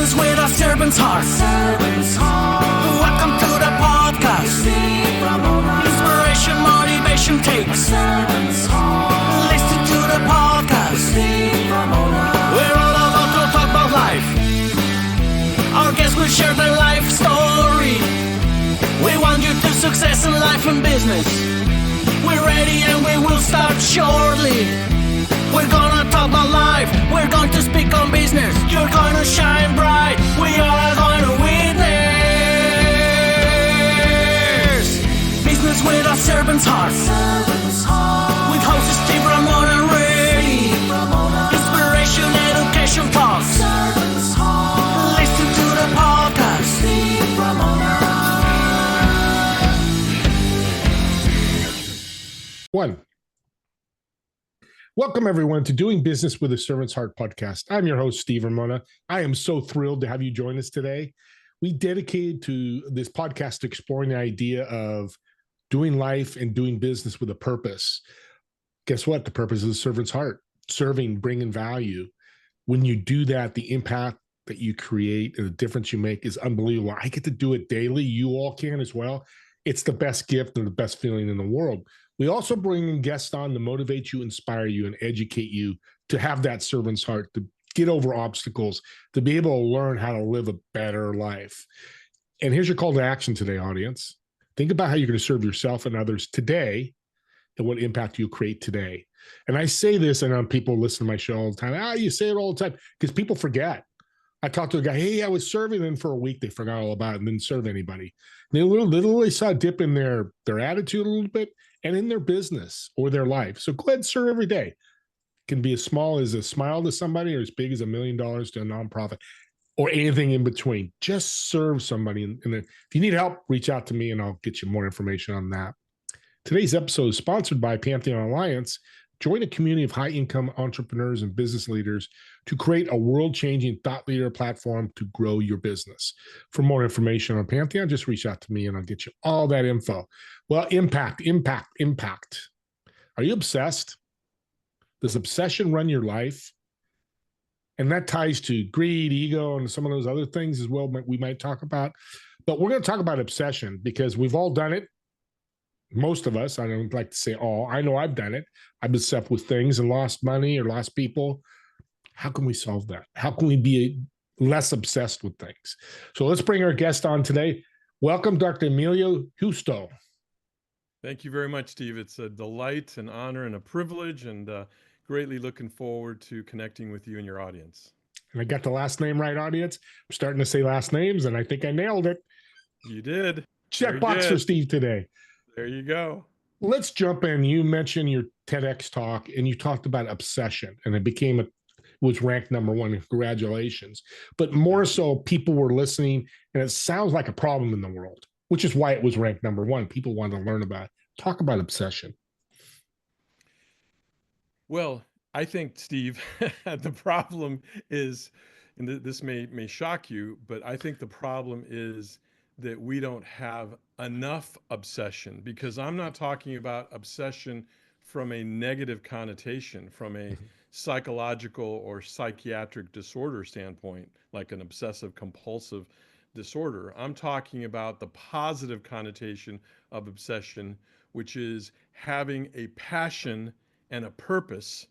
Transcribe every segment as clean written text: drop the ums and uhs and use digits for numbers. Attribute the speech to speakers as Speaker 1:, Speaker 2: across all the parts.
Speaker 1: Business with a servant's heart. Welcome to the podcast. Inspiration, motivation takes. Listen to the podcast. We're all about to talk about life. Our guests will share their life story. We want you to success in life and business. We're ready and we will start shortly. We're gonna talk about life. We're going to speak on business. You're gonna shine bright. We are going to witness. Business with a servant's heart. With hosts Steve, Ramona, and Ray. Inspiration, education talks. Listen to the podcast.
Speaker 2: One. Welcome, everyone, to Doing Business with a Servant's Heart podcast. I'm your host, Steve Ramona. I am so thrilled to have you join us today. We dedicated to this podcast to exploring the idea of doing life and doing business with a purpose. Guess what? The purpose is the servant's heart, serving, bringing value. When you do that, the impact that you create and the difference you make is unbelievable. I get to do it daily. You all can as well. It's the best gift and the best feeling in the world. We also bring in guests on to motivate you, inspire you, and educate you to have that servant's heart, to get over obstacles, to be able to learn how to live a better life. And here's your call to action today, audience. Think about how you're going to serve yourself and others today and what impact you create today. And I say this, and people listen to my show all the time. You say it all the time because people forget. I talked to a guy, hey, I was serving them for a week. They forgot all about it and didn't serve anybody. And they literally saw a dip in their attitude a little bit and in their business or their life. So go ahead and serve every day. It can be as small as a smile to somebody or as big as $1 million to a nonprofit or anything in between. Just serve somebody. And if you need help, reach out to me and I'll get you more information on that. Today's episode is sponsored by Pantheon Alliance. Join a community of high-income entrepreneurs and business leaders to create a world-changing thought leader platform to grow your business. For more information on Pantheon, just reach out to me and I'll get you all that info. Well, impact. Are you obsessed? Does obsession run your life? And that ties to greed, ego, and some of those other things as well we might talk about. But we're going to talk about obsession because we've all done it. Most of us, I don't like to say all, I know I've done it. I've been obsessed with things and lost money or lost people. How can we solve that? How can we be less obsessed with things? So let's bring our guest on today. Welcome, Dr. Emilio Justo.
Speaker 3: Thank you very much, Steve. It's a delight, an honor, and a privilege, and greatly looking forward to connecting with you and your audience.
Speaker 2: And I got the last name right, audience. I'm starting to say last names, and I think I nailed it.
Speaker 3: You did.
Speaker 2: Checkbox for Steve today.
Speaker 3: There you go.
Speaker 2: Let's jump in. You mentioned your TEDx talk, and you talked about obsession, and it was ranked #1. Congratulations. But more so, people were listening, and it sounds like a problem in the world, which is why it was ranked #1. People want to learn about it. Talk about obsession.
Speaker 3: Well, I think, Steve, the problem is, and this may shock you, but I think the problem is that we don't have enough obsession, because I'm not talking about obsession from a negative connotation, from a psychological or psychiatric disorder standpoint, like an obsessive compulsive disorder. I'm talking about the positive connotation of obsession, which is having a passion and a purpose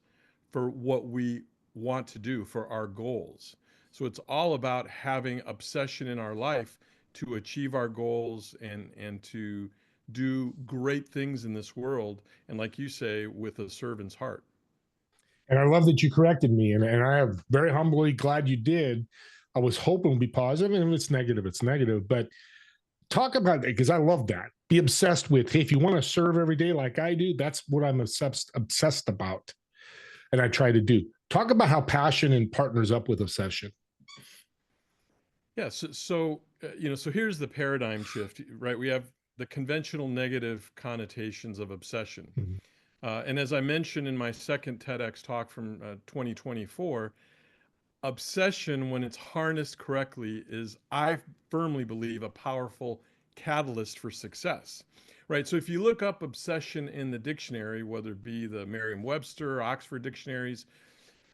Speaker 3: for what we want to do, for our goals. So it's all about having obsession in our life to achieve our goals and to do great things in this world. And like you say, with a servant's heart.
Speaker 2: And I love that you corrected me. And I am very humbly glad you did. I was hoping it would be positive, and if it's negative, it's negative. But talk about it, because I love that. Be obsessed with, hey, if you want to serve every day like I do, that's what I'm obsessed about. And I try to do. Talk about how passion partners up with obsession.
Speaker 3: Yeah, so here's the paradigm shift, right? We have the conventional negative connotations of obsession.
Speaker 2: Mm-hmm.
Speaker 3: And as I mentioned in my second TEDx talk from 2024, obsession, when it's harnessed correctly, is, I firmly believe, a powerful catalyst for success, right? So if you look up obsession in the dictionary, whether it be the Merriam-Webster, Oxford dictionaries,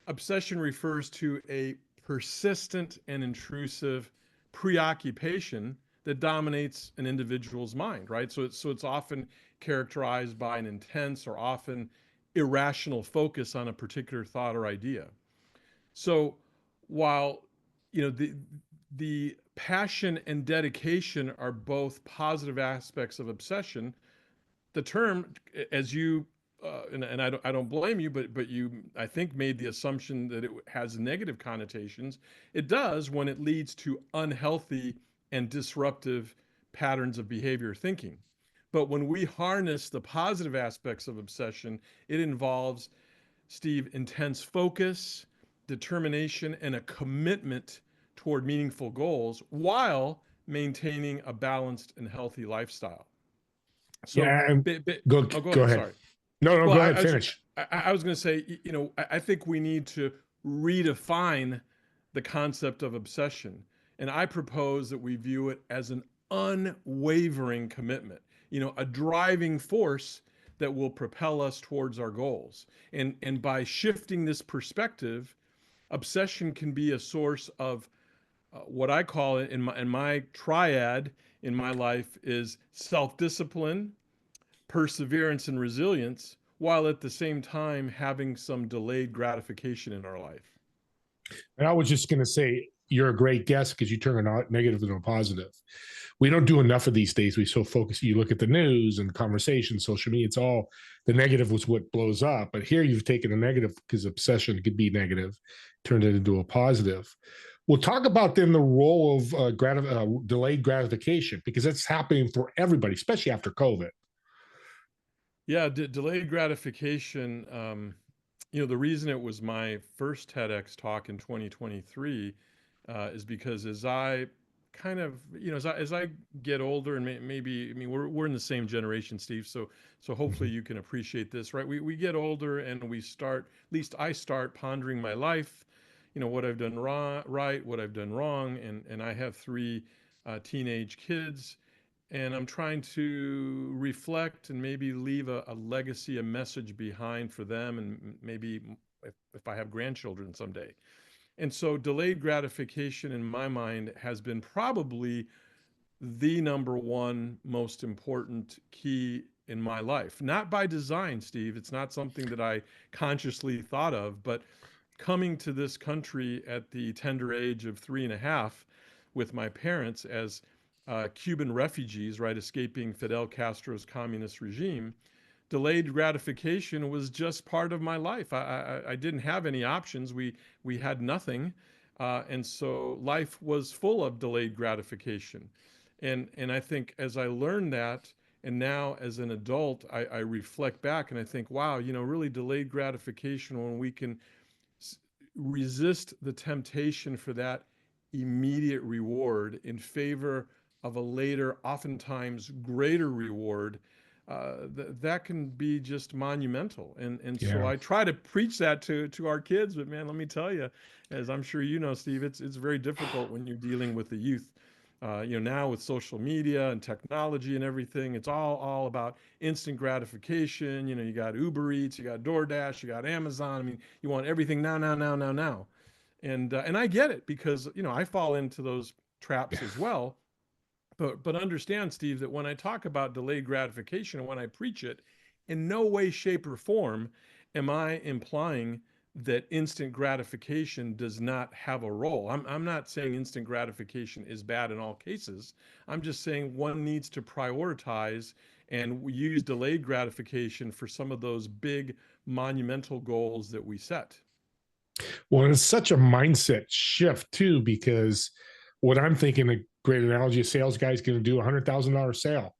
Speaker 3: obsession refers to a persistent and intrusive preoccupation that dominates an individual's mind, right? So it's often characterized by an intense or often irrational focus on a particular thought or idea. So while the passion and dedication are both positive aspects of obsession, the term, as you and I don't blame you, but you, I think, made the assumption that it has negative connotations. It does when it leads to unhealthy and disruptive patterns of behavior thinking. But when we harness the positive aspects of obsession, it involves, Steve, intense focus, determination, and a commitment toward meaningful goals while maintaining a balanced and healthy lifestyle. So,
Speaker 2: Yeah, and go
Speaker 3: oh, go
Speaker 2: go
Speaker 3: ahead.
Speaker 2: ahead.
Speaker 3: Sorry.
Speaker 2: No,
Speaker 3: Well,
Speaker 2: go ahead. Finish.
Speaker 3: I was going to say, I think we need to redefine the concept of obsession. And I propose that we view it as an unwavering commitment, a driving force that will propel us towards our goals. And by shifting this perspective, obsession can be a source of what I call it in my triad in my life is self-discipline, perseverance, and resilience, while at the same time having some delayed gratification in our life.
Speaker 2: And I was just going to say, you're a great guest because you turn a negative into a positive. We don't do enough of these days. We so focus. You look at the news and conversation, social media. It's all the negative was what blows up. But here you've taken a negative because obsession could be negative, turned it into a positive. We'll talk about then the role of delayed gratification because it's happening for everybody, especially after COVID.
Speaker 3: Yeah, delayed gratification. The reason it was my first TEDx talk in 2023 is because as I kind of, as I get older and maybe, I mean, we're in the same generation, Steve. So hopefully you can appreciate this, right? We get older and we start, at least I start pondering my life, what I've done right, what I've done wrong, and I have three teenage kids. And I'm trying to reflect and maybe leave a legacy, a message behind for them, and maybe if I have grandchildren someday. And so delayed gratification in my mind has been probably the number one most important key in my life. Not by design, Steve. It's not something that I consciously thought of, but coming to this country at the tender age of 3.5 with my parents as Cuban refugees, right, escaping Fidel Castro's communist regime, delayed gratification was just part of my life. I didn't have any options. We had nothing, and so life was full of delayed gratification. And I think as I learned that, and now as an adult, I reflect back and I think, wow, really delayed gratification when we can resist the temptation for that immediate reward in favor of a later, oftentimes greater reward, that can be just monumental. And so
Speaker 2: Yeah.
Speaker 3: I try to preach that to our kids, but man, let me tell you, as I'm sure you know, Steve, it's very difficult when you're dealing with the youth. Now with social media and technology and everything, it's all about instant gratification. You got Uber Eats, you got DoorDash, you got Amazon. I mean, you want everything now, now, now, now, now. And I get it because I fall into those traps as well. But understand, Steve, that when I talk about delayed gratification and when I preach it, in no way, shape, or form am I implying that instant gratification does not have a role. I'm not saying instant gratification is bad in all cases. I'm just saying one needs to prioritize and use delayed gratification for some of those big monumental goals that we set.
Speaker 2: Well, it's such a mindset shift too, because what I'm thinking, a great analogy, a sales guy's going to do $100,000 sale.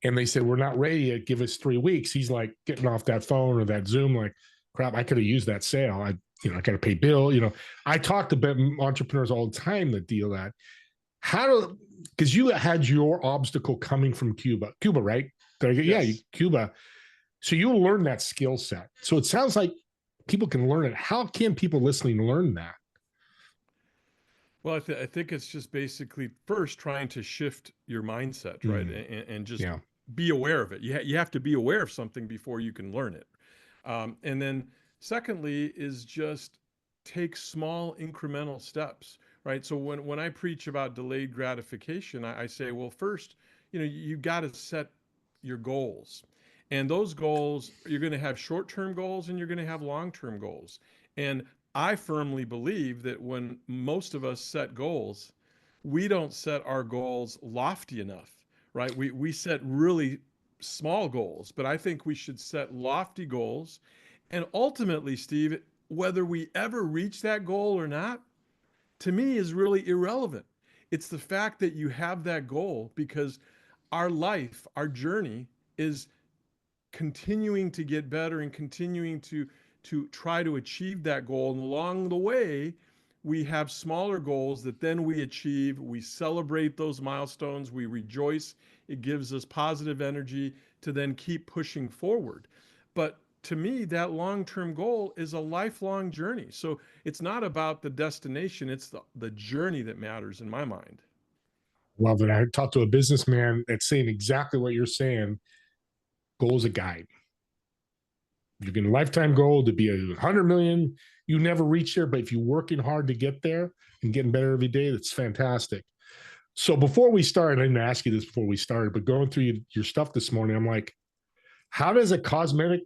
Speaker 2: And they said, we're not ready yet. Give us 3 weeks. He's like getting off that phone or that Zoom, like, crap, I could have used that sale. I got to pay bill. I talk to entrepreneurs all the time that deal that. Because you had your obstacle coming from Cuba, right?
Speaker 3: Yes.
Speaker 2: Cuba. So you'll learn that skill set. So it sounds like people can learn it. How can people listening learn that?
Speaker 3: Well, I think it's just basically first trying to shift your mindset, right? And just
Speaker 2: Yeah.
Speaker 3: be aware of it. You have to be aware of something before you can learn it. And then secondly is just take small incremental steps, right? So when I preach about delayed gratification, I say, well, first, you got to set your goals. And those goals, you're going to have short-term goals and you're going to have long-term goals. And I firmly believe that when most of us set goals, we don't set our goals lofty enough, right? We set really small goals, but I think we should set lofty goals. And ultimately, Steve, whether we ever reach that goal or not, to me is really irrelevant. It's the fact that you have that goal, because our life, our journey is continuing to get better and continuing to try to achieve that goal. And along the way, we have smaller goals that then we achieve. We celebrate those milestones. We rejoice. It gives us positive energy to then keep pushing forward. But to me, that long-term goal is a lifelong journey. So it's not about the destination, it's the journey that matters in my mind.
Speaker 2: Love it. I talked to a businessman that's saying exactly what you're saying. Goal is a guide. You get a lifetime goal to be 100 million. You never reach there, but if you're working hard to get there and getting better every day, that's fantastic. So before we start, I didn't ask you this before we started, but going through your stuff this morning, I'm like, how does a cosmetic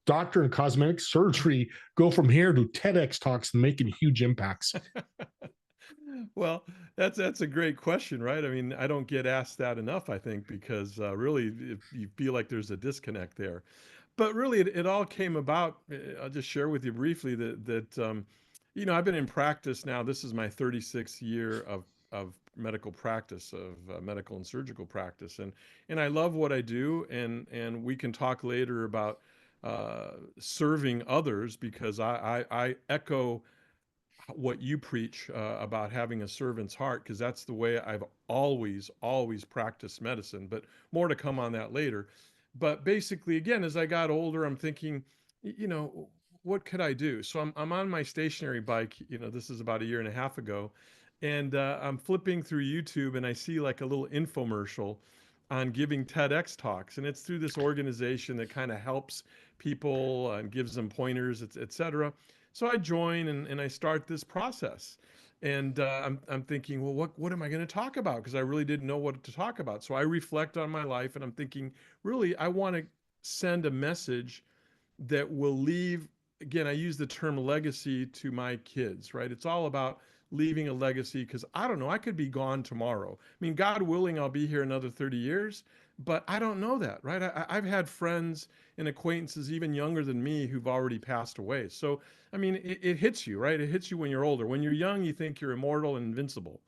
Speaker 2: doctor in cosmetic surgery go from here to TEDx talks and making huge impacts?
Speaker 3: Well, that's a great question, right? I mean, I don't get asked that enough, I think, because really, if you feel like there's a disconnect there. But really, it all came about. I'll just share with you briefly that I've been in practice now. This is my 36th year of medical practice, of medical and surgical practice, and I love what I do. And we can talk later about serving others, because I echo what you preach about having a servant's heart, because that's the way I've always practiced medicine. But more to come on that later. But basically, again, as I got older, I'm thinking, what could I do? So I'm on my stationary bike. This is about a year and a half ago, and I'm flipping through YouTube, and I see like a little infomercial on giving TEDx talks, and it's through this organization that kind of helps people and gives them pointers, et cetera. So I join, and I start this process. And I'm thinking, well, what am I going to talk about? Because I really didn't know what to talk about. So I reflect on my life, and I'm thinking, really, I want to send a message that will leave, again, I use the term legacy, to my kids, right? It's all about leaving a legacy, because I don't know, I could be gone tomorrow. I mean, God willing, I'll be here another 30 years, but I don't know that, right? I've had friends and acquaintances even younger than me who've already passed away. So, I mean, it hits you, right? It hits you when you're older. When you're young, you think you're immortal and invincible.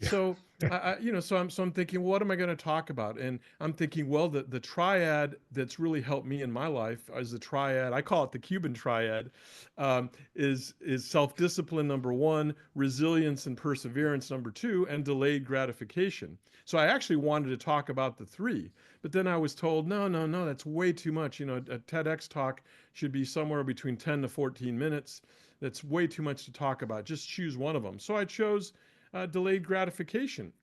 Speaker 3: So, so I'm thinking, well, what am I going to talk about? And I'm thinking, well, the triad that's really helped me in my life is the triad. I call it the Cuban triad. Is self-discipline number one, resilience and perseverance number two, and delayed gratification. So I actually wanted to talk about the three, but then I was told, no, that's way too much. A TEDx talk should be somewhere between 10 to 14 minutes. That's way too much to talk about. Just choose one of them. So I chose delayed gratification.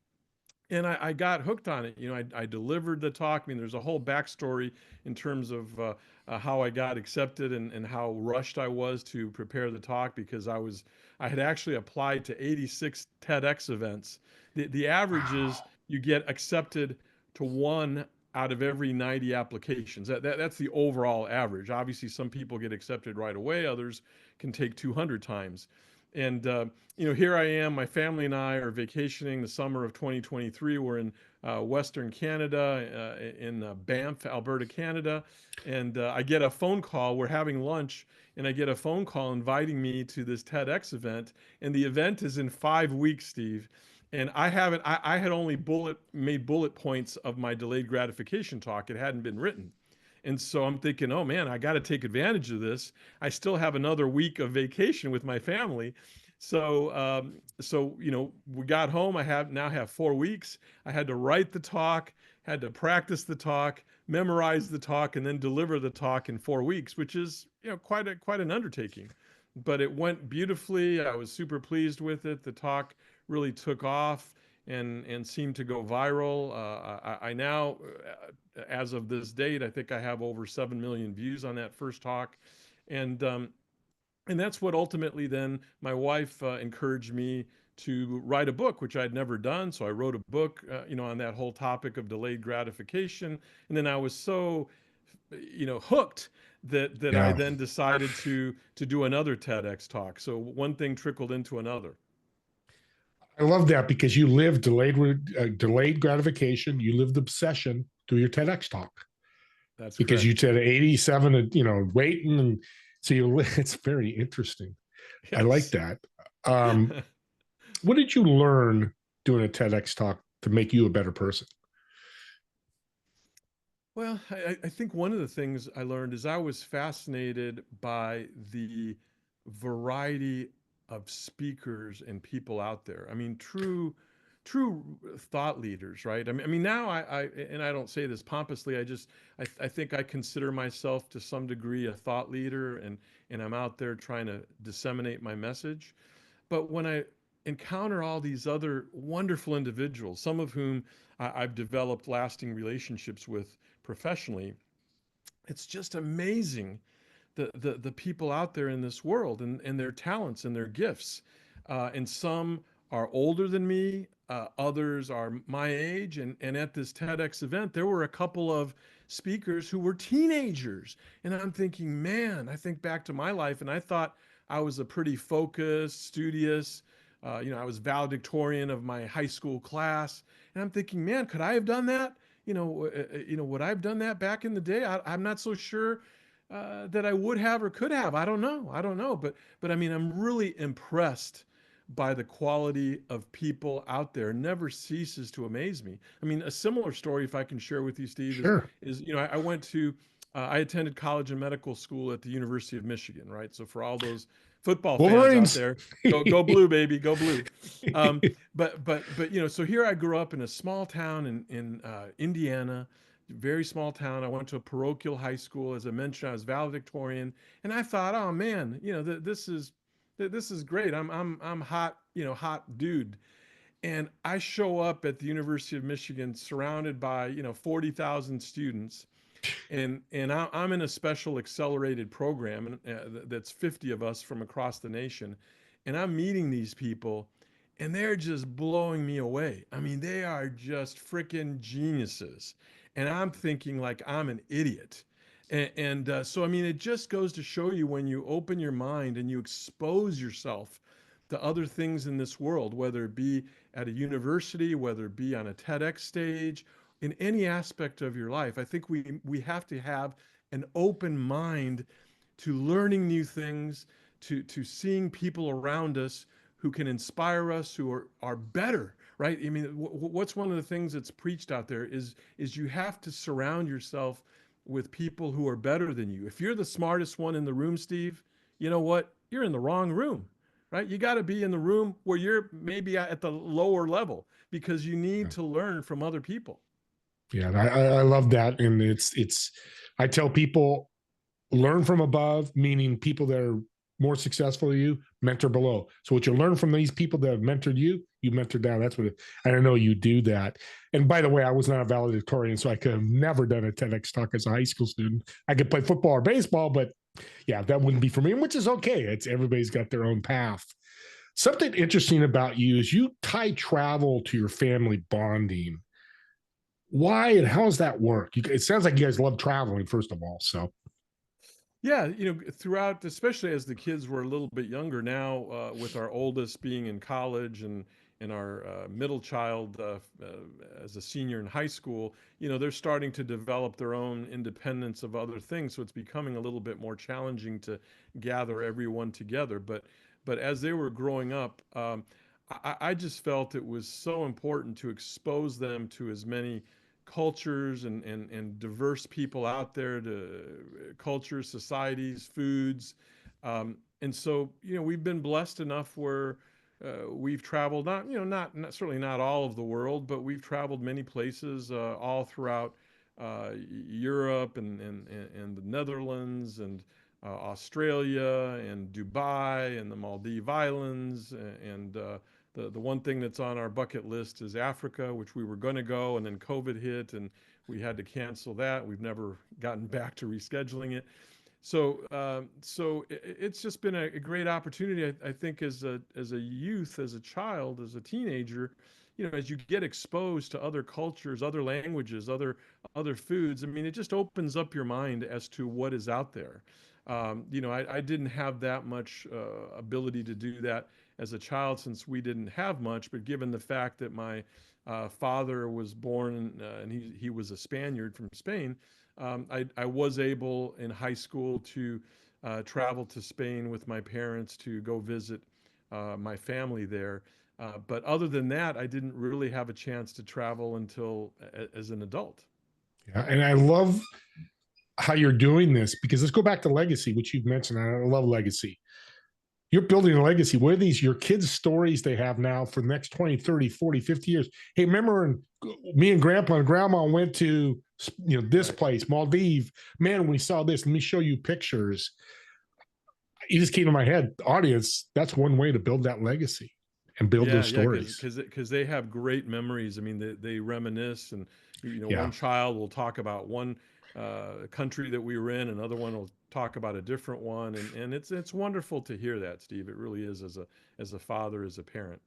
Speaker 3: And I got hooked on it. I delivered the talk. I mean, there's a whole backstory in terms of how I got accepted, and how rushed I was to prepare the talk, because I had actually applied to 86 TEDx events. The average is you get accepted to one out of every 90 applications. That's the overall average. Obviously, some people get accepted right away. Others can take 200 times. And here I am. My family and I are vacationing the summer of 2023. We're in Western Canada, in Banff, Alberta, Canada, and I get a phone call. We're having lunch, and I get a phone call inviting me to this TEDx event, and the event is in 5 weeks, Steve. And I haven't. I had only made bullet points of my delayed gratification talk. It hadn't been written. And so I'm thinking, oh man, I got to take advantage of this. I still have another week of vacation with my family. So we got home. I now have 4 weeks. I had to write the talk, had to practice the talk, memorize the talk, and then deliver the talk in 4 weeks, which is quite an undertaking. But it went beautifully. I was super pleased with it. The talk really took off and seemed to go viral. I now, as of this date, I think I have over 7 million views on that first talk. And And that's what ultimately then my wife encouraged me to write a book, which I'd never done. So I wrote a book, on that whole topic of delayed gratification. And then I was so, hooked that I
Speaker 2: Yeah.
Speaker 3: then decided to do another TEDx talk. So one thing trickled into another.
Speaker 2: I love that because you live delayed gratification. You lived obsession through your TEDx talk
Speaker 3: That's
Speaker 2: because you
Speaker 3: correct.
Speaker 2: said 87, waiting. And so it's very interesting. I like
Speaker 3: Yes.
Speaker 2: that. Um, what did you learn doing a TEDx talk to make you a better person?
Speaker 3: Well, I think one of the things I learned is I was fascinated by the variety of speakers and people out there. I mean, true thought leaders, right? I mean, now and I don't say this pompously. I think I consider myself to some degree a thought leader, and I'm out there trying to disseminate my message. But when I encounter all these other wonderful individuals, some of whom I've developed lasting relationships with professionally, it's just amazing the people out there in this world and their talents and their gifts. And some are older than me, others are my age. And at this TEDx event, there were a couple of speakers who were teenagers. And I'm thinking, man, I think back to my life, and I thought I was a pretty focused, studious, I was valedictorian of my high school class. And I'm thinking, man, could I have done that? Would I have done that back in the day? I'm not so sure that I would have or could have. I don't know. I don't know. But I mean, I'm really impressed by the quality of people out there. It never ceases to amaze me. I mean, a similar story, if I can share with you, Steve, is
Speaker 2: Sure.
Speaker 3: is I went to I attended college and medical school at the University of Michigan, right? So for all those football fans out
Speaker 2: Wolverines.
Speaker 3: there, go blue, baby, go blue. Um, but so here I grew up in a small town in Indiana, very small town. I went to a parochial high school. As I mentioned, I was valedictorian, and I thought, oh man, this is great. I'm hot, hot dude. And I show up at the University of Michigan surrounded by 40,000 students, and I'm in a special accelerated program, and that's 50 of us from across the nation, and I'm meeting these people, and they're just blowing me away. I mean, they are just freaking geniuses, and I'm thinking like I'm an idiot. So I mean, it just goes to show you, when you open your mind and you expose yourself to other things in this world, whether it be at a university, whether it be on a TEDx stage, in any aspect of your life. I think we have to have an open mind to learning new things, to seeing people around us who can inspire us, who are better, right? I mean, what's one of the things that's preached out there is you have to surround yourself with people who are better than you. If you're the smartest one in the room, Steve, you know what? You're in the wrong room, right? You got to be in the room where you're maybe at the lower level, because you need to learn from other people.
Speaker 2: Yeah, I love that, and it's. I tell people learn from above, meaning people that are more successful than you, mentor below. So what you learn from these people that have mentored you, you mentor down. That's what I know you do that. And by the way, I was not a valedictorian, so I could have never done a TEDx talk as a high school student. I could play football or baseball, but yeah, that wouldn't be for me, which is okay. It's everybody's got their own path. Something interesting about you is you tie travel to your family bonding. Why and how does that work? It sounds like you guys love traveling, first of all. So
Speaker 3: Yeah, throughout, especially as the kids were a little bit younger now, with our oldest being in college, and our middle child as a senior in high school, they're starting to develop their own independence of other things. So it's becoming a little bit more challenging to gather everyone together. But as they were growing up, I just felt it was so important to expose them to as many cultures and diverse people out there, to cultures, societies, foods. And so, we've been blessed enough where we've traveled, not certainly not all of the world, but we've traveled many places all throughout Europe and the Netherlands and Australia and Dubai and the Maldive Islands, and the one thing that's on our bucket list is Africa, which we were going to go, and then COVID hit, and we had to cancel that. We've never gotten back to rescheduling it. So it's just been a great opportunity. I think as a youth, as a child, as a teenager, as you get exposed to other cultures, other languages, other foods. I mean, it just opens up your mind as to what is out there. I didn't have that much ability to do that as a child since we didn't have much. But given the fact that my father was born and he was a Spaniard from Spain, I was able in high school to travel to Spain with my parents to go visit my family there. But other than that, I didn't really have a chance to travel until as an adult.
Speaker 2: Yeah, and I love how you're doing this, because let's go back to legacy, which you've mentioned. I love legacy. You're building a legacy. What are these, your kids' stories they have now for the next 20, 30, 40, 50 years? Hey, remember me and grandpa and grandma went to, this
Speaker 3: Right.
Speaker 2: place, Maldives. Man, we saw this. Let me show you pictures. It just came to my head, audience, that's one way to build that legacy and build
Speaker 3: Yeah,
Speaker 2: those
Speaker 3: yeah,
Speaker 2: stories.
Speaker 3: because they have great memories. I mean, they reminisce, and
Speaker 2: Yeah,
Speaker 3: one child will talk about one country that we were in, another one will talk about a different one, and it's wonderful to hear that, Steve. It really is as a father, as a parent.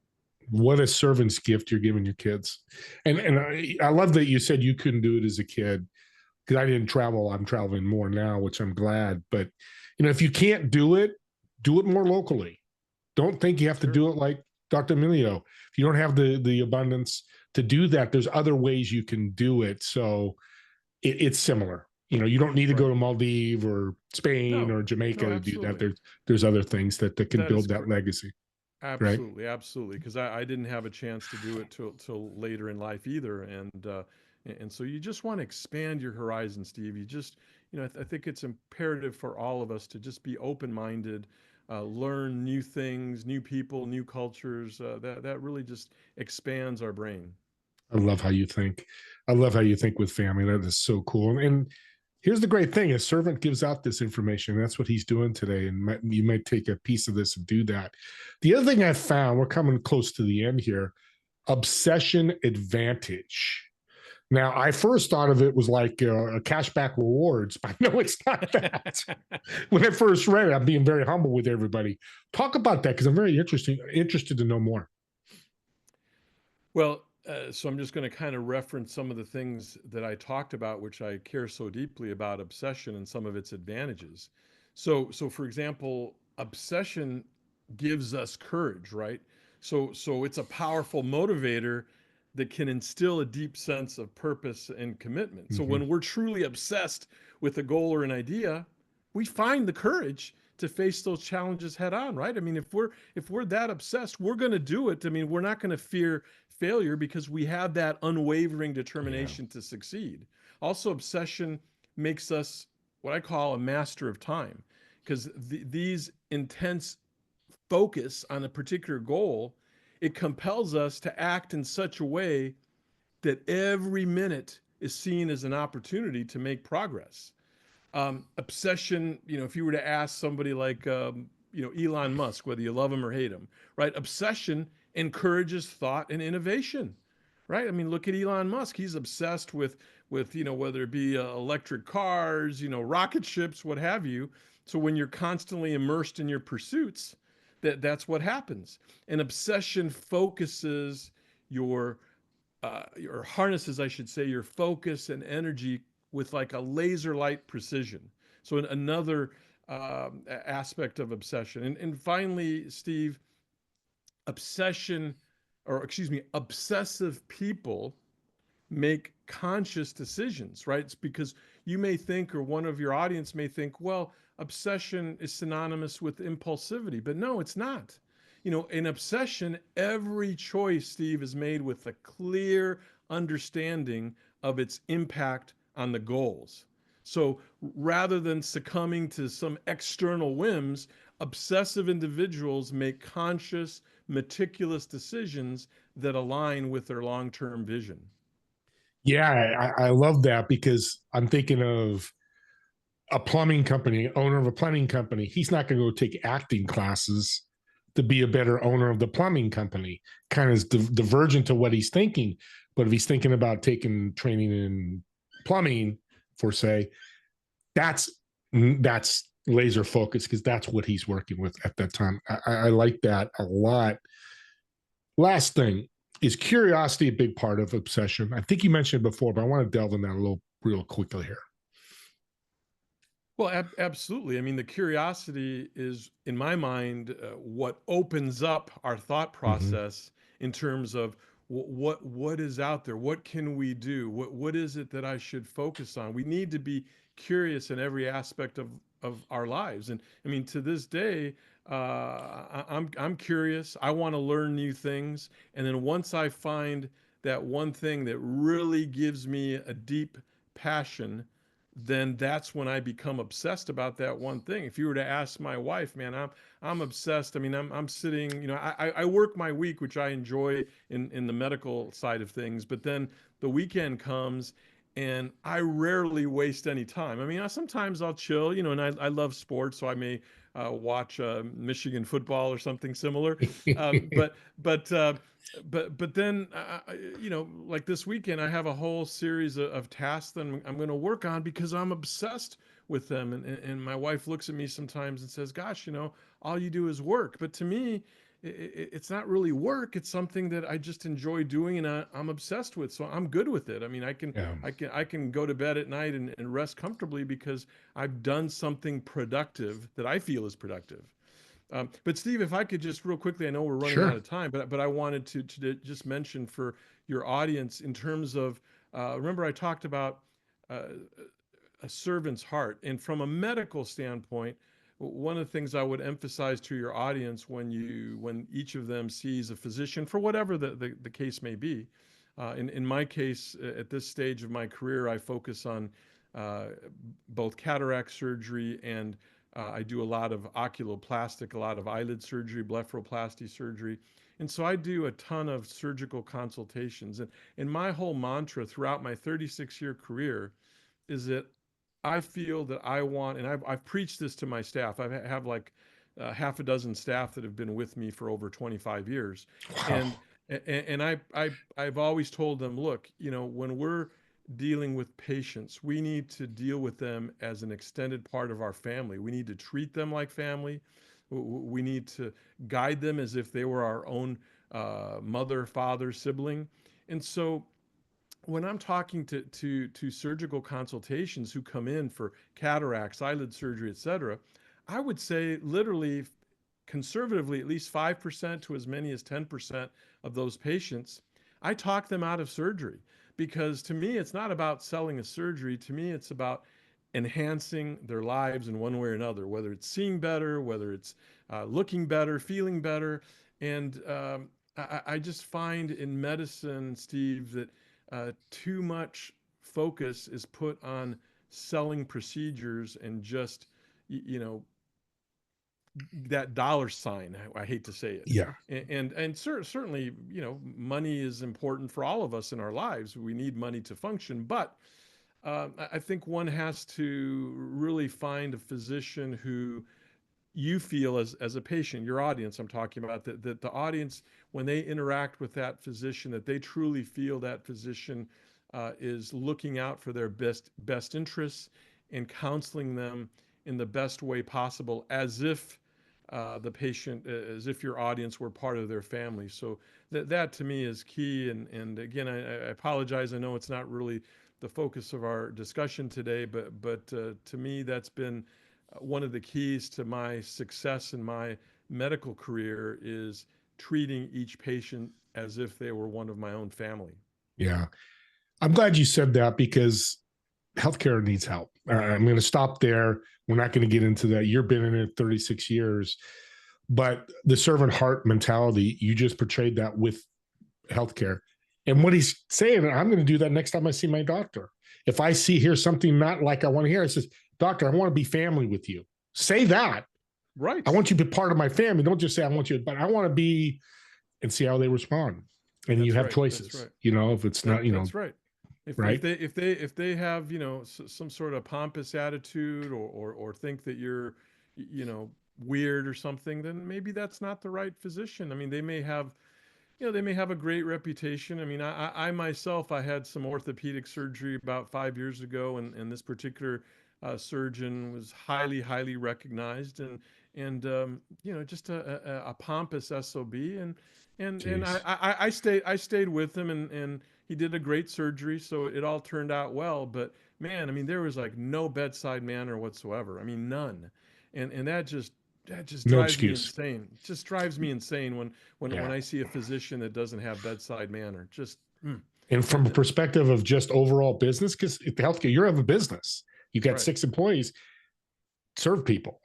Speaker 2: what a servant's gift you're giving your kids. And I love that you said you couldn't do it as a kid, because I didn't travel. I'm traveling more now, which I'm glad. But if you can't do it more locally. Don't think you have to
Speaker 3: Sure.
Speaker 2: do it like Dr. Emilio. If you don't have the abundance to do that, there's other ways you can do it. So it's similar. You don't need to go
Speaker 3: Right.
Speaker 2: to Maldives or Spain
Speaker 3: No,
Speaker 2: or Jamaica
Speaker 3: no,
Speaker 2: to do that.
Speaker 3: absolutely.
Speaker 2: There's other things that can
Speaker 3: That is
Speaker 2: build that
Speaker 3: correct.
Speaker 2: legacy, right?
Speaker 3: Absolutely, absolutely. Because I didn't have a chance to do it till later in life either, and so you just want to expand your horizon, Steve. You just, I think it's imperative for all of us to just be open-minded, learn new things, new people, new cultures. That really just expands our brain.
Speaker 2: I love how you think. I love how you think with family. That is so cool. And here's the great thing: a servant gives out this information. That's what he's doing today. And you might take a piece of this and do that. The other thing I found, we're coming close to the end here, obsession advantage. Now, I first thought of it was like a cashback rewards, but no, it's not that. When I first read it, I'm being very humble with everybody. Talk about that, because I'm very interested to know more.
Speaker 3: Well, so I'm just going to kind of reference some of the things that I talked about, which I care so deeply about obsession and some of its advantages. So for example, obsession gives us courage, right? So it's a powerful motivator that can instill a deep sense of purpose and commitment. So
Speaker 2: Mm-hmm.
Speaker 3: when we're truly obsessed with a goal or an idea, we find the courage to face those challenges head on, right? I mean, if we're that obsessed, we're going to do it. I mean, we're not going to fear failure because we have that unwavering
Speaker 2: Yeah.
Speaker 3: determination to succeed. Also, obsession makes us what I call a master of time, because these intense focus on a particular goal, it compels us to act in such a way that every minute is seen as an opportunity to make progress. Obsession, if you were to ask somebody like, Elon Musk, whether you love him or hate him, right? Obsession encourages thought and innovation, right? I mean, look at Elon Musk. He's obsessed with whether it be electric cars, rocket ships, what have you. So when you're constantly immersed in your pursuits, that's what happens. And obsession focuses your or harnesses, I should say, your focus and energy with like a laser light precision. So another aspect of obsession. And finally, Steve, obsession, or excuse me, obsessive people make conscious decisions, right? It's because you may think, or one of your audience may think, well, obsession is synonymous with impulsivity, but no, it's not. In obsession, every choice, Steve, is made with a clear understanding of its impact on the goals. So rather than succumbing to some external whims, obsessive individuals make conscious, meticulous decisions that align with their long term vision.
Speaker 2: Yeah, I love that, because I'm thinking of a plumbing company, owner of a plumbing company. He's not going to go take acting classes to be a better owner of the plumbing company. Kind of divergent to what he's thinking. But if he's thinking about taking training in plumbing, for say, that's That's laser focus because that's what he's working with at that time. I like that a lot. Last thing, is curiosity a big part of obsession? I think you mentioned it before, but I want to delve in that a little real quickly here.
Speaker 3: Well, absolutely. I mean, the curiosity is, in my mind, what opens up our thought
Speaker 2: Mm-hmm.
Speaker 3: process in terms of what is out there. What can we do? What is it that I should focus on? We need to be curious in every aspect of our lives. And I mean, to this day, I'm curious. I want to learn new things. And then once I find that one thing that really gives me a deep passion, then that's when I become obsessed about that one thing. If you were to ask my wife, man, I'm obsessed. I mean, I'm sitting, you know, I work my week, which I enjoy in the medical side of things, but then the weekend comes and I rarely waste any time. I mean, sometimes I'll chill, you know, and I love sports, so I may watch Michigan football or something similar. Um, but but uh, but then you know, like this weekend I have a whole series of tasks that I'm going to work on because I'm obsessed with them, and my wife looks at me sometimes and says, gosh, you know, all you do is work. But to me, it's not really work. It's something that I just enjoy doing, and I'm obsessed with, so I'm good with it. I mean,
Speaker 2: Yeah.
Speaker 3: I can go to bed at night and rest comfortably because I've done something productive that I feel is productive. But Steve, if I could just real quickly, I know we're running out
Speaker 2: Sure.
Speaker 3: of time, but I wanted to just mention for your audience in terms of remember I talked about uh, a servant's heart, and from a medical standpoint, one of the things I would emphasize to your audience when each of them sees a physician for whatever the case may be. In my case, at this stage of my career, I focus on uh, both cataract surgery and I do a lot of oculoplastic, a lot of eyelid surgery, blepharoplasty surgery. And so I do a ton of surgical consultations. And my whole mantra throughout my 36-year career is that I feel that I want, and I've preached this to my staff. I have like half a dozen staff that have been with me for over 25 years.
Speaker 2: Wow.
Speaker 3: And I've always told them, look, you know, when we're dealing with patients, we need to deal with them as an extended part of our family. We need to treat them like family. We need to guide them as if they were our own mother, father, sibling. And so when I'm talking to surgical consultations who come in for cataracts, eyelid surgery, et cetera, I would say literally conservatively at least 5% to as many as 10% of those patients, I talk them out of surgery because to me it's not about selling a surgery. To me it's about enhancing their lives in one way or another, whether it's seeing better, whether it's looking better, feeling better. And I just find in medicine, Steve, that too much focus is put on selling procedures and just, you know, that dollar sign. I hate to say it.
Speaker 2: Yeah.
Speaker 3: Certainly, you know, money is important for all of us in our lives. We need money to function, but I think one has to really find a physician who you feel as a patient, your audience I'm talking about, that the audience, when they interact with that physician, that they truly feel that physician is looking out for their best interests and counseling them in the best way possible, as if the patient, as if your audience were part of their family. So that to me is key. And again, I apologize. I know it's not really the focus of our discussion today, but to me, that's been one of the keys to my success in my medical career is treating each patient as if they were one of my own family.
Speaker 2: Yeah. I'm glad you said that because healthcare needs help. I'm going to stop there. We're not going to get into that. You've been in it 36 years, but the servant heart mentality, you just portrayed that with healthcare. And what he's saying, I'm going to do that next time I see my doctor. If I hear something not like I want to hear, I says, doctor, I want to be family with you. Say that.
Speaker 3: Right.
Speaker 2: I want you to be part of my family. Don't just say I want you, but I want to be, and see how they respond. And you
Speaker 3: That's
Speaker 2: have
Speaker 3: right. That's
Speaker 2: choices,
Speaker 3: right.
Speaker 2: you know, if it's not, you know,
Speaker 3: That's right.
Speaker 2: right.
Speaker 3: If they have, you know, some sort of pompous attitude or think that you're, you know, weird or something, then maybe that's not the right physician. I mean, they may have, you know, they may have a great reputation. I mean, I myself, I had some orthopedic surgery about 5 years ago, and this particular surgeon, was highly recognized, and just a pompous SOB, and
Speaker 2: Jeez.
Speaker 3: I stayed with him, and he did a great surgery, so it all turned out well. But man, I mean, there was like no bedside manner whatsoever. I mean, none, and that just
Speaker 2: No
Speaker 3: drives me
Speaker 2: excuse.
Speaker 3: insane. Just drives me insane when
Speaker 2: Yeah.
Speaker 3: I see a physician that doesn't have bedside manner. Just
Speaker 2: And from a
Speaker 3: that-
Speaker 2: perspective of just overall business, because healthcare, you have a business, you got
Speaker 3: right.
Speaker 2: 6 employees, serve people.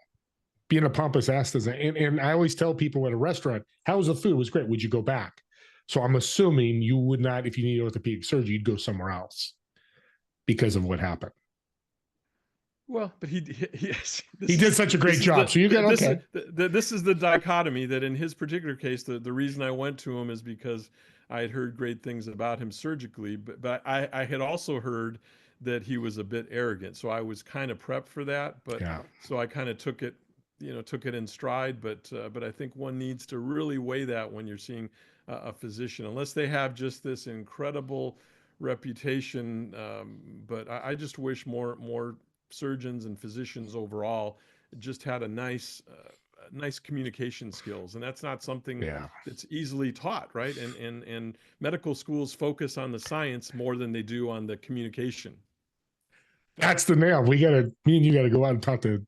Speaker 2: Being a pompous ass doesn't. And I always tell people at a restaurant, how was the food? It was great. Would you go back? So I'm assuming you would not, if you need orthopedic surgery, you'd go somewhere else because of what happened.
Speaker 3: Well, but yes,
Speaker 2: He did such a great
Speaker 3: this is
Speaker 2: job.
Speaker 3: the
Speaker 2: So you got,
Speaker 3: this is
Speaker 2: okay.
Speaker 3: this is the dichotomy that in his particular case, the reason I went to him is because I had heard great things about him surgically, but I had also heard that he was a bit arrogant. So I was kind of prepped for that, but
Speaker 2: Yeah.
Speaker 3: so I kind of took it in stride. But I think one needs to really weigh that when you're seeing a physician, unless they have just this incredible reputation. But I just wish more surgeons and physicians overall just had a nice communication skills, and that's not something
Speaker 2: Yeah.
Speaker 3: that's easily taught, right? And medical schools focus on the science more than they do on the communication.
Speaker 2: That's the nail. Me and you got to go out and talk to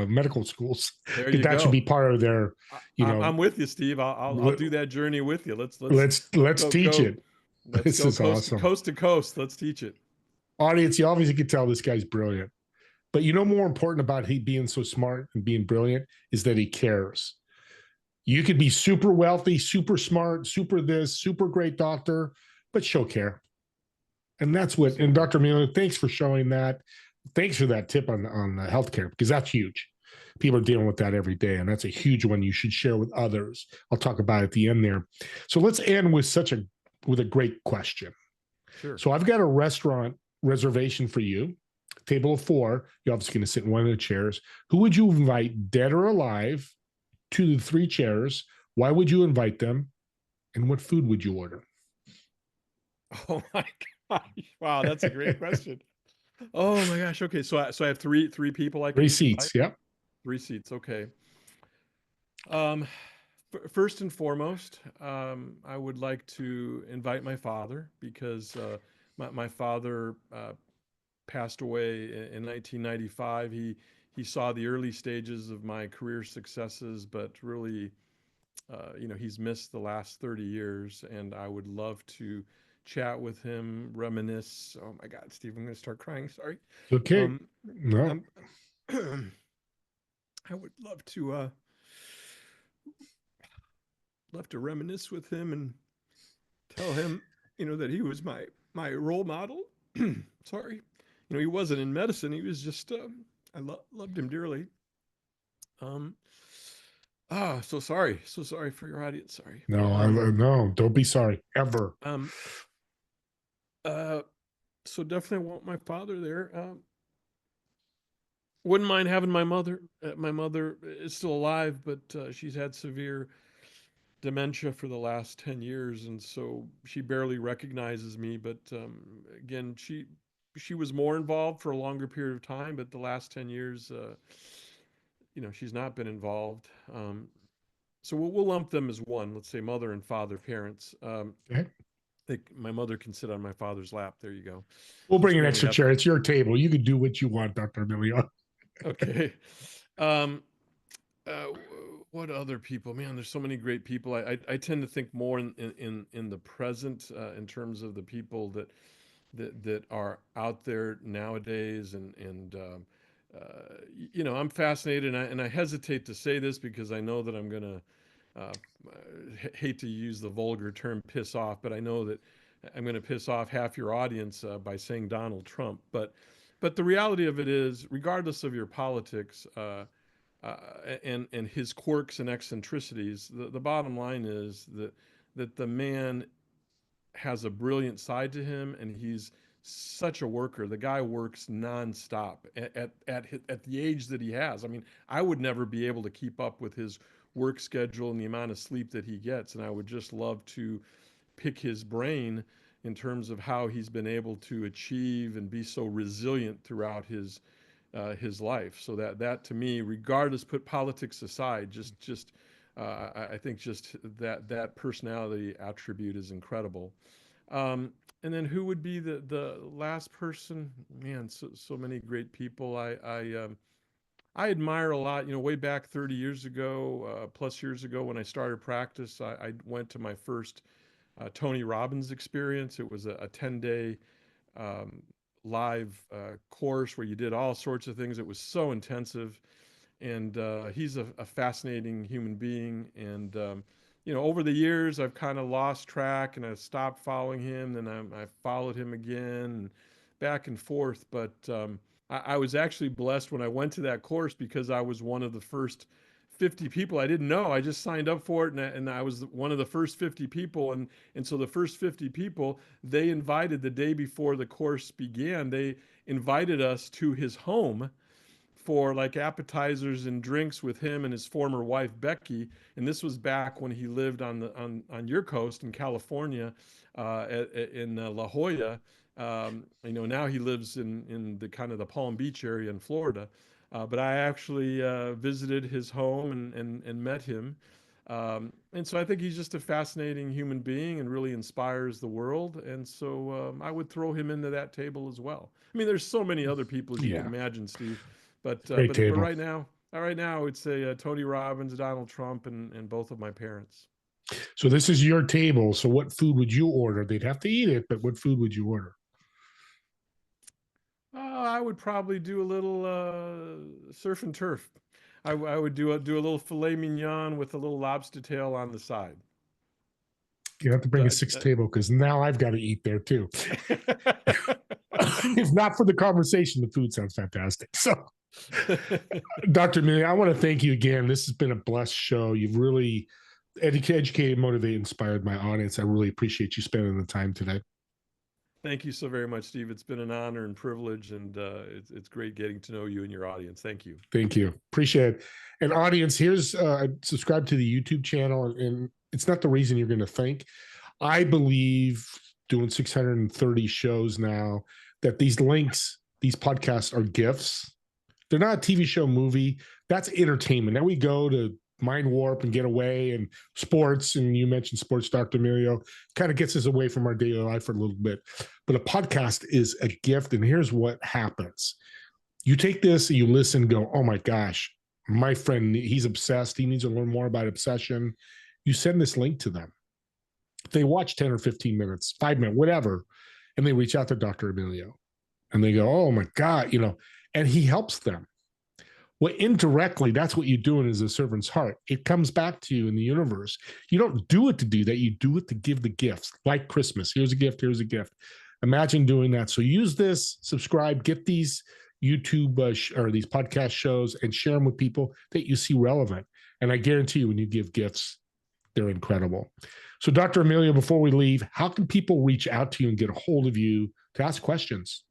Speaker 2: medical schools
Speaker 3: There
Speaker 2: because
Speaker 3: you
Speaker 2: that should
Speaker 3: go.
Speaker 2: be part of their, you know,
Speaker 3: I'm with you, Steve. I'll
Speaker 2: let,
Speaker 3: do that journey with you.
Speaker 2: let's teach
Speaker 3: Go.
Speaker 2: it.
Speaker 3: Let's
Speaker 2: This
Speaker 3: go
Speaker 2: is awesome.
Speaker 3: coast to coast. Let's teach it.
Speaker 2: Audience, you obviously can tell this guy's brilliant. But more important about he being so smart and being brilliant is that he cares. You could be super wealthy, super smart, super this, super great doctor, but show care. And that's what, and
Speaker 3: Absolutely.
Speaker 2: Dr. Emilio, thanks for showing that. Thanks for that tip on healthcare, because that's huge. People are dealing with that every day, and that's a huge one you should share with others. I'll talk about it at the end there. So let's end with a great question.
Speaker 3: Sure.
Speaker 2: So I've got a restaurant reservation for you, table of 4. You're obviously going to sit in one of the chairs. Who would you invite, dead or alive, to the 3 chairs? Why would you invite them? And what food would you order?
Speaker 3: Oh my gosh. Wow, that's a great question. Oh my gosh. Okay, so I have three people I
Speaker 2: 3
Speaker 3: can invite.
Speaker 2: seats. Yep.
Speaker 3: 3 seats. Okay. Um, First and foremost, I would like to invite my father because my father passed away in 1995. He saw the early stages of my career successes, but really, he's missed the last 30 years, and I would love to chat with him, reminisce. Oh my God, Steve, I'm going to start crying. Sorry.
Speaker 2: Okay.
Speaker 3: Um,
Speaker 2: No.
Speaker 3: I'm, I would love to reminisce with him and tell him, that he was my role model. Sorry, he wasn't in medicine. He was just loved him dearly. Um, so sorry for your audience. Sorry.
Speaker 2: No, no, don't be sorry ever.
Speaker 3: Um, uh, so definitely want my father there. Wouldn't mind having my mother. My mother is still alive, but she's had severe dementia for the last 10 years, and so she barely recognizes me. But again, she was more involved for a longer period of time, but the last 10 years, she's not been involved. So we'll lump them as one. Let's say mother and father, parents.
Speaker 2: Okay.
Speaker 3: My mother can sit on my father's lap. There you go.
Speaker 2: We'll bring
Speaker 3: Since
Speaker 2: an
Speaker 3: we only
Speaker 2: extra
Speaker 3: have
Speaker 2: chair. It's your table. You can do what you want, Dr. Emilio.
Speaker 3: okay. Um, what other people? Man, there's so many great people. I tend to think more in the present in terms of the people that are out there nowadays, and I'm fascinated, and I hesitate to say this because I know that I'm gonna uh, hate to use the vulgar term piss off, but I know that I'm going to piss off half your audience by saying Donald Trump. But the reality of it is, regardless of your politics, uh, and his quirks and eccentricities, the bottom line is that the man has a brilliant side to him, and he's such a worker. The guy works nonstop at the age that he has. I mean, I would never be able to keep up with his work schedule and the amount of sleep that he gets, and I would just love to pick his brain in terms of how he's been able to achieve and be so resilient throughout his life. So that to me, regardless, put politics aside, I think just that personality attribute is incredible. And then who would be the last person? Man, so many great people. I admire a lot. Way back 30 years ago, plus years ago, when I started practice, I went to my first Tony Robbins experience. It was a 10-day um, live course where you did all sorts of things. It was so intensive, and he's a fascinating human being. And over the years, I've kind of lost track, and I stopped following him. Then I followed him again, and back and forth. But I was actually blessed when I went to that course because I was one of the first 50 people. I didn't know. I just signed up for it, and I was one of the first 50 people. And so the first 50 people, they invited the day before the course began. They invited us to his home for like appetizers and drinks with him and his former wife Becky. And this was back when he lived on your coast in California, in La Jolla. Now he lives in the kind of the Palm Beach area in Florida. But I actually visited his home and met him. And so I think he's just a fascinating human being and really inspires the world. And so I would throw him into that table as well. I mean, there's so many other people as you can imagine, Steve. But
Speaker 2: Great table.
Speaker 3: right now, I would say Tony Robbins, Donald Trump, and both of my parents.
Speaker 2: So this is your table. So what food would you order? They'd have to eat it, but what food would you order?
Speaker 3: I would probably do a little surf and turf. I would do a little filet mignon with a little lobster tail on the side.
Speaker 2: You have to bring a sixth table because now I've got to eat there too. If not for the conversation, the food sounds fantastic. So, Dr. Emilio, I want to thank you again. This has been a blessed show. You've really educated, motivated, inspired my audience. I really appreciate you spending the time today.
Speaker 3: Thank you so very much, Steve. It's been an honor and privilege, and it's great getting to know you and your audience. Thank you.
Speaker 2: Thank you. Appreciate it. And audience, here's subscribe to the YouTube channel, and it's not the reason you're going to think. I believe doing 630 shows now that these links, these podcasts are gifts. They're not a TV show movie. That's entertainment. Now we go to mind warp and get away, and sports, and you mentioned sports, Dr. Emilio, kind of gets us away from our daily life for a little bit. But a podcast is a gift, and here's what happens. You take this, and you listen, go, oh my gosh, my friend, he's obsessed. He needs to learn more about obsession. You send this link to them. They watch 10 or 15 minutes, 5 minutes, whatever, and they reach out to Dr. Emilio, and they go, oh my God, and he helps them. Well, indirectly, that's what you're doing as a servant's heart. It comes back to you in the universe. You don't do it to do that. You do it to give the gifts, like Christmas. Here's a gift. Here's a gift. Imagine doing that. So use this, subscribe, get these YouTube or these podcast shows and share them with people that you see relevant. And I guarantee you, when you give gifts, they're incredible. So Dr. Emilio, before we leave, how can people reach out to you and get a hold of you to ask questions?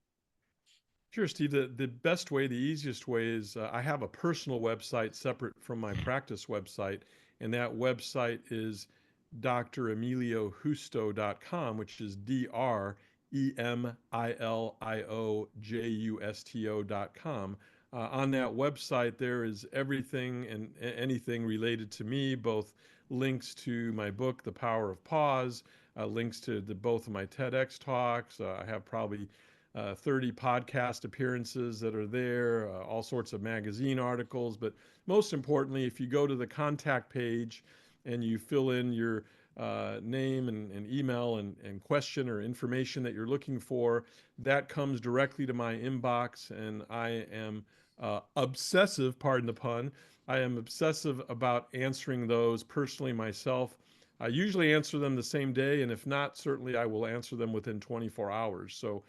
Speaker 3: Sure, Steve. The best way, the easiest way is I have a personal website separate from my practice website, and that website is dremiliojusto.com, which is DREMILIOJUSTO.com. On that website, there is everything and anything related to me, both links to my book, The Power of Pause, links to both of my TEDx talks. I have probably 30 podcast appearances that are there, all sorts of magazine articles. But most importantly, if you go to the contact page and you fill in your name and email and question or information that you're looking for, that comes directly to my inbox. And I am obsessive, pardon the pun, I am obsessive about answering those personally myself. I usually answer them the same day, and if not, certainly I will answer them within 24 hours. So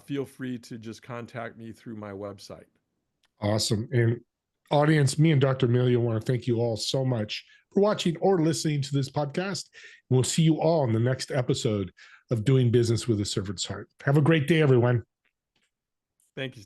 Speaker 3: feel free to just contact me through my website.
Speaker 2: Awesome. And audience, me and Dr. Emilio want to thank you all so much for watching or listening to this podcast. We'll see you all in the next episode of Doing Business with a Servant's Heart. Have a great day, everyone.
Speaker 3: Thank you.